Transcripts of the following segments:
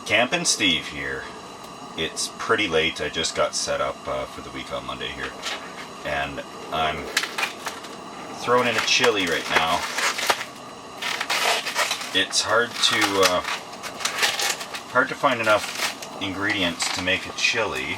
Campin' Steve here. It's pretty late. I just got set up for the week on Monday here, and I'm throwing in a chili right now. It's hard to find enough ingredients to make a chili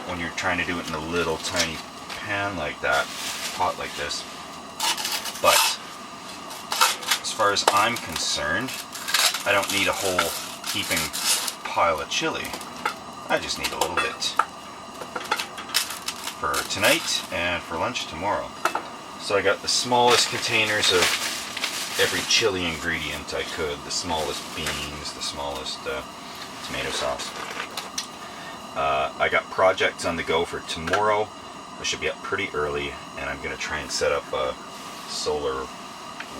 when you're trying to do it in a little tiny pan like that, pot like this. But as far as I'm concerned, I don't need a whole heaping pile of chili. I just need a little bit for tonight and for lunch tomorrow. So I got the smallest containers of every chili ingredient I could, the smallest beans, the smallest tomato sauce. I got projects on the go for tomorrow. I should be up pretty early, and I'm going to try and set up a solar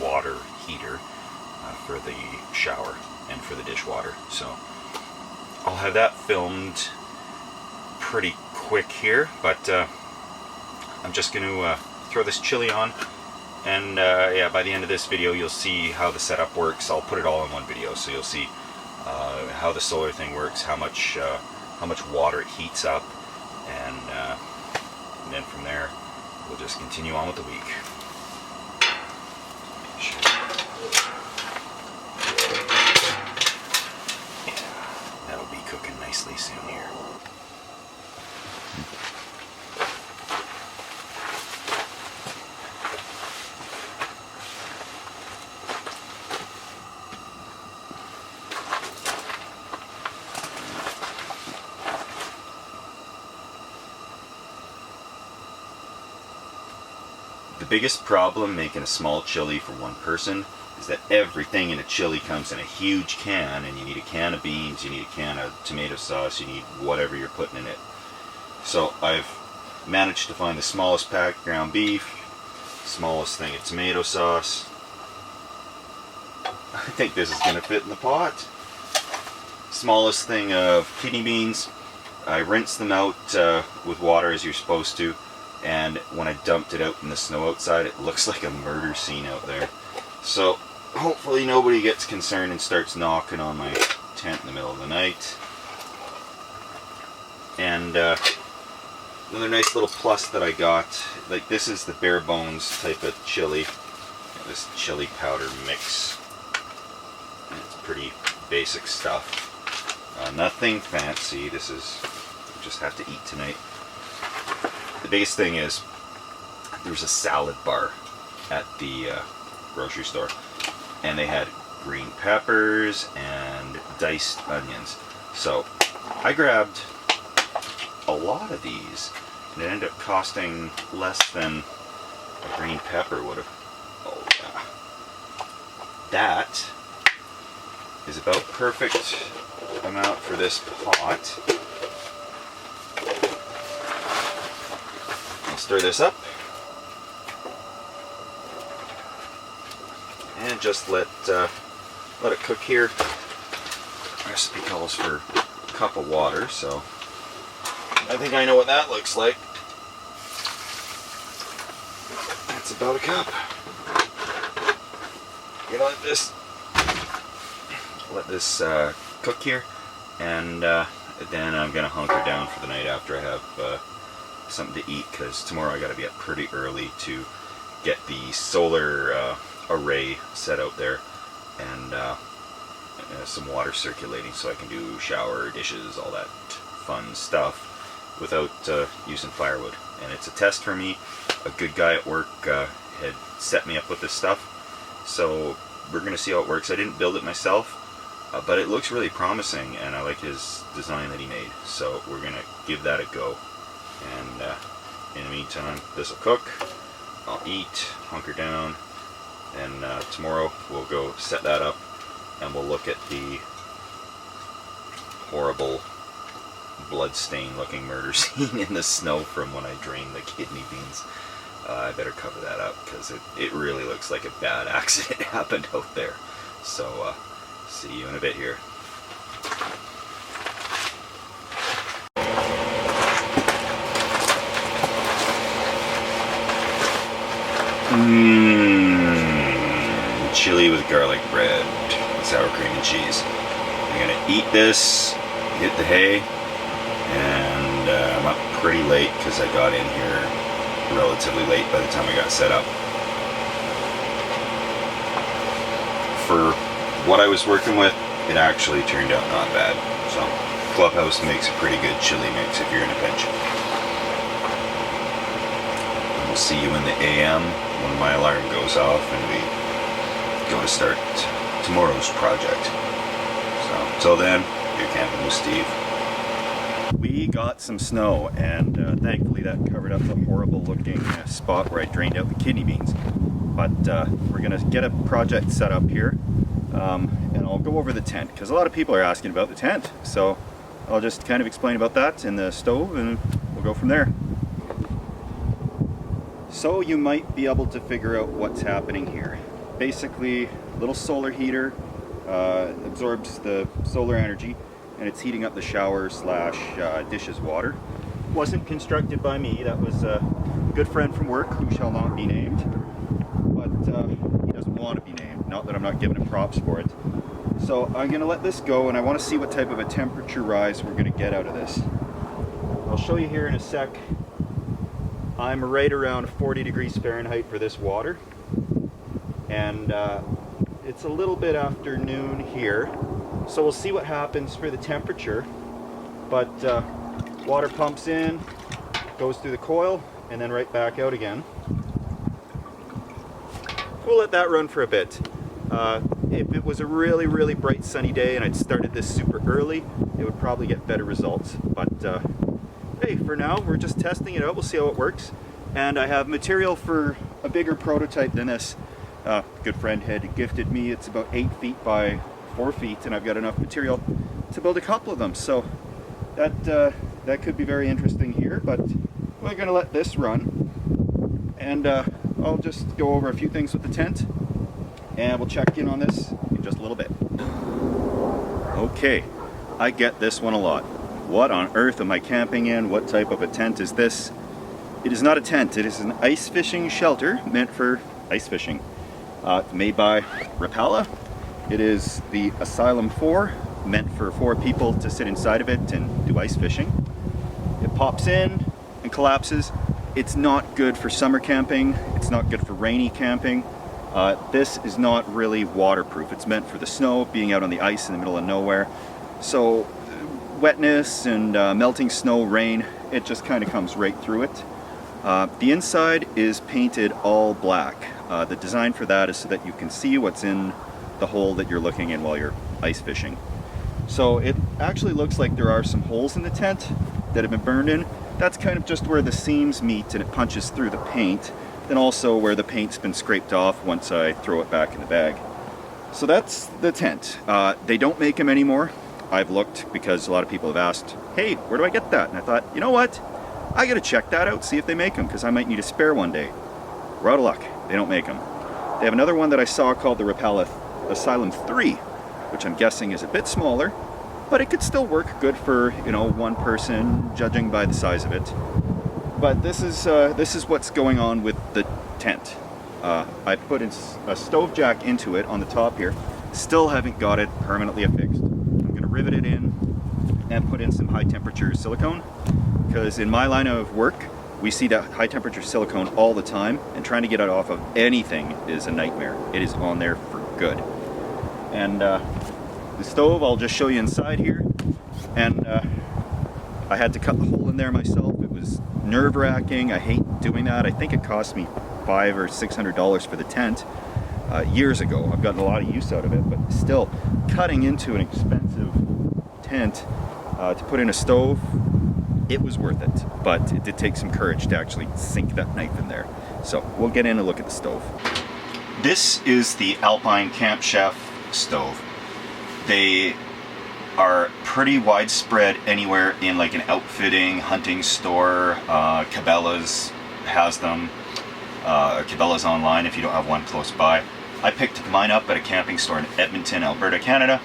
water heater for the shower and for the dishwater. So I'll have that filmed pretty quick here, but I'm just going to throw this chili on, and yeah, by the end of this video you'll see how the setup works. I'll put it all in one video, so you'll see how the solar thing works, how much water it heats up, and then from there we'll just continue on with the week. Yeah, that'll be cooking nicely soon here. The biggest problem making a small chili for one person is that everything in a chili comes in a huge can, and you need a can of beans, you need a can of tomato sauce, you need whatever you're putting in it. So I've managed to find the smallest pack of ground beef, smallest thing of tomato sauce. I think this is going to fit in the pot. Smallest thing of kidney beans. I rinsed them out with water as you're supposed to. And when I dumped it out in the snow outside, it looks like a murder scene out there. So hopefully nobody gets concerned and starts knocking on my tent in the middle of the night. And another nice little plus that I got, like this is the bare bones type of chili. This chili powder mix. And it's pretty basic stuff. Nothing fancy. This is, we just have to eat tonight. The biggest thing is, there was a salad bar at the grocery store, and they had green peppers and diced onions. So I grabbed a lot of these, and it ended up costing less than a green pepper would have. Oh yeah. That is about perfect amount for this pot. Stir this up and just let it cook here. Recipe calls for a cup of water, so I think I know what that looks like. That's about a cup. You know, let this cook here, and then I'm gonna hunker down for the night after I have something to eat, because tomorrow I got to be up pretty early to get the solar array set out there, and some water circulating so I can do shower, dishes, all that fun stuff without using firewood. And it's a test for me. A good guy at work had set me up with this stuff, so we're going to see how it works. I didn't build it myself, but it looks really promising, and I like his design that he made, so we're going to give that a go. And in the meantime, this will cook, I'll eat, hunker down, and tomorrow we'll go set that up, and we'll look at the horrible blood-stained looking murder scene in the snow from when I drained the kidney beans. I better cover that up, because it really looks like a bad accident happened out there. So see you in a bit here. Chili with garlic bread, sour cream and cheese. I'm gonna eat this, get the hay, and I'm up pretty late because I got in here relatively late by the time I got set up. For what I was working with, it actually turned out not bad. So Clubhouse makes a pretty good chili mix if you're in a pinch. And we'll see you in the AM when my alarm goes off and we go to start tomorrow's project. So till then, you're camping with Steve. We got some snow, and thankfully that covered up the horrible looking spot where I drained out the kidney beans. But we're gonna get a project set up here, and I'll go over the tent because a lot of people are asking about the tent. So I'll just kind of explain about that in the stove, and we'll go from there. So you might be able to figure out what's happening here. Basically, a little solar heater absorbs the solar energy, and it's heating up the shower slash dishes water. Wasn't constructed by me. That was a good friend from work who shall not be named. But he doesn't want to be named. Not that I'm not giving him props for it. So I'm going to let this go, and I want to see what type of a temperature rise we're going to get out of this. I'll show you here in a sec. I'm right around 40 degrees Fahrenheit for this water. And it's a little bit after noon here. So we'll see what happens for the temperature. But water pumps in, goes through the coil, and then right back out again. We'll let that run for a bit. If it was a really, really bright sunny day and I'd started this super early, it would probably get better results. But hey, for now, we're just testing it out. We'll see how it works. And I have material for a bigger prototype than this. Good friend had gifted me. It's about 8 feet by 4 feet, and I've got enough material to build a couple of them. So that could be very interesting here, but we're going to let this run. And I'll just go over a few things with the tent, and we'll check in on this in just a little bit. Okay, I get this one a lot. What on earth am I camping in? What type of a tent is this? It is not a tent. It is an ice fishing shelter meant for ice fishing. Made by Rapala. It is the Asylum 4, meant for 4 people to sit inside of it and do ice fishing. It pops in and collapses. It's not good for summer camping. It's not good for rainy camping. This is not really waterproof. It's meant for the snow, being out on the ice in the middle of nowhere. So wetness and melting snow, rain, it just kind of comes right through it. The inside is painted all black. The design for that is so that you can see what's in the hole that you're looking in while you're ice fishing. So it actually looks like there are some holes in the tent that have been burned in. That's kind of just where the seams meet and it punches through the paint. Then also where the paint's been scraped off once I throw it back in the bag. So that's the tent. They don't make them anymore. I've looked because a lot of people have asked, hey, where do I get that? And I thought, you know what? I gotta check that out, see if they make them, because I might need a spare one day. We're out of luck. They don't make them. They have another one that I saw called the Rapala Asylum 3, which I'm guessing is a bit smaller, but it could still work good for, you know, one person, judging by the size of it. But this is what's going on with the tent. I put in a stove jack into it on the top here. Still haven't got it permanently affixed. I'm gonna rivet it in and put in some high temperature silicone, because in my line of work, we see that high temperature silicone all the time, and trying to get it off of anything is a nightmare. It is on there for good. And the stove, I'll just show you inside here. And I had to cut the hole in there myself. It was nerve-wracking. I hate doing that. I think it cost me $500 or $600 for the tent years ago. I've gotten a lot of use out of it, but still, cutting into an expensive tent to put in a stove, it was worth it, but it did take some courage to actually sink that knife in there. So we'll get in and look at the stove. This is the Alpine Camp Chef stove. They are pretty widespread anywhere in like an outfitting, hunting store. Cabela's has them. Cabela's online if you don't have one close by. I picked mine up at a camping store in Edmonton, Alberta, Canada,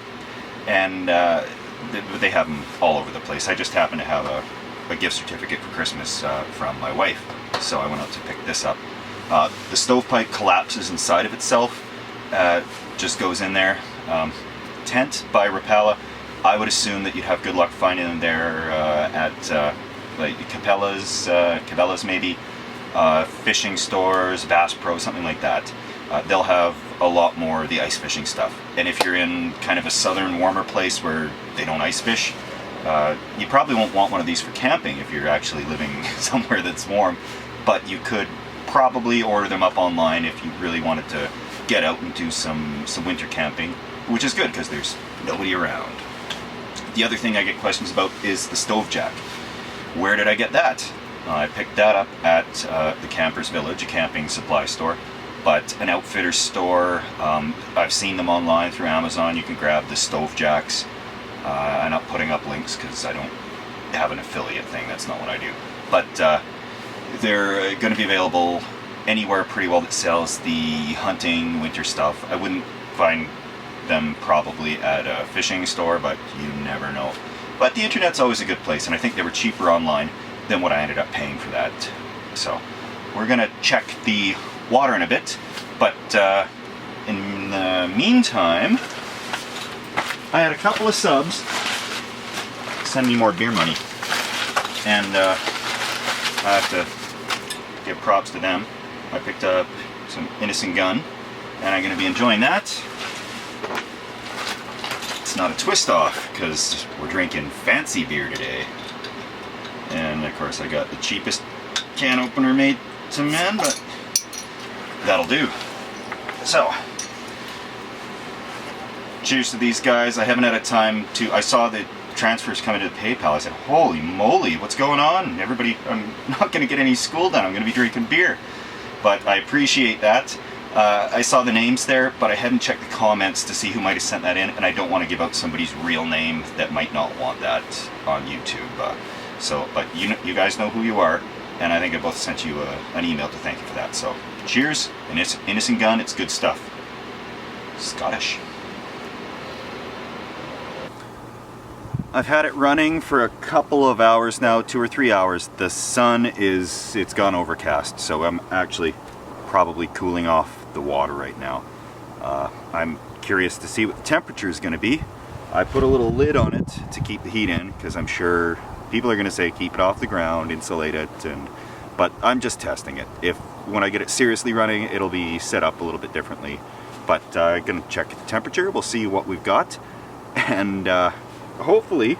and they have them all over the place. I just happen to have a gift certificate for Christmas from my wife, so I went out to pick this up. The stovepipe collapses inside of itself, just goes in there. Tent by Rapala. I would assume that you'd have good luck finding them there at like Cabela's maybe, fishing stores, Bass Pro, something like that. They'll have a lot more of the ice fishing stuff. And if you're in kind of a southern warmer place where they don't ice fish, you probably won't want one of these for camping if you're actually living somewhere that's warm, but you could probably order them up online if you really wanted to get out and do some winter camping, which is good because there's nobody around. The other thing I get questions about is the stove jack. Where did I get that? I picked that up at the Campers Village, a camping supply store, but an outfitter store. I've seen them online through Amazon. You can grab the stove jacks. I'm not putting up links because I don't have an affiliate thing. That's not what I do. But they're going to be available anywhere pretty well that sells the hunting winter stuff. I wouldn't find them probably at a fishing store, but you never know. But the internet's always a good place, and I think they were cheaper online than what I ended up paying for that. So we're going to check the water in a bit, but in the meantime, I had a couple of subs send me more beer money, and I have to give props to them. I picked up some Innocent Gun, and I'm going to be enjoying that. It's not a twist off because we're drinking fancy beer today, and of course I got the cheapest can opener made to man, but that'll do. So cheers to these guys. I haven't had a time to, I saw the transfers coming to the PayPal. I said, holy moly, what's going on? Everybody, I'm not going to get any school done. I'm going to be drinking beer. But I appreciate that. I saw the names there, but I hadn't checked the comments to see who might have sent that in, and I don't want to give out somebody's real name that might not want that on YouTube. But you guys know who you are, and I think I both sent you an email to thank you for that. So cheers, Innocent Gun, it's good stuff. Scottish. I've had it running for a couple of hours now, 2 or 3 hours. The sun it's gone overcast, so I'm actually probably cooling off the water right now. I'm curious to see what the temperature is going to be. I put a little lid on it to keep the heat in, because I'm sure people are going to say keep it off the ground, insulate it, but I'm just testing it. When I get it seriously running, it'll be set up a little bit differently. But I'm going to check the temperature, we'll see what we've got, and hopefully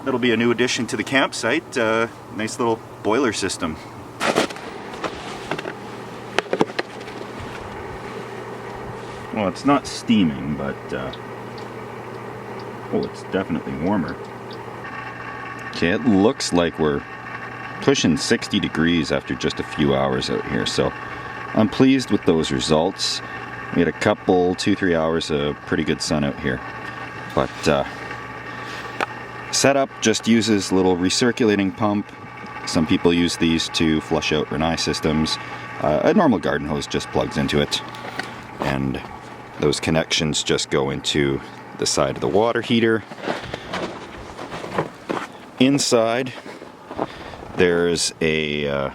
it'll be a new addition to the campsite. Nice little boiler system. Well, it's not steaming, but oh, it's definitely warmer. Okay, it looks like we're pushing 60 degrees after just a few hours out here, so I'm pleased with those results. We had a couple, 2-3 hours of pretty good sun out here, but setup just uses a little recirculating pump. Some people use these to flush out Rinnai systems. A normal garden hose just plugs into it, and those connections just go into the side of the water heater. Inside there's a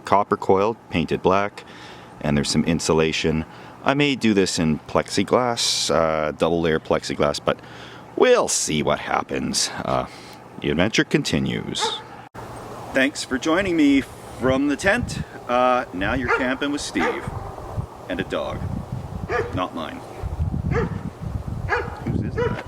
copper coil painted black, and there's some insulation. I may do this in plexiglass, double layer plexiglass, but we'll see what happens. The adventure continues. Thanks for joining me from the tent. Now you're camping with Steve and a dog. Not mine. Whose is that?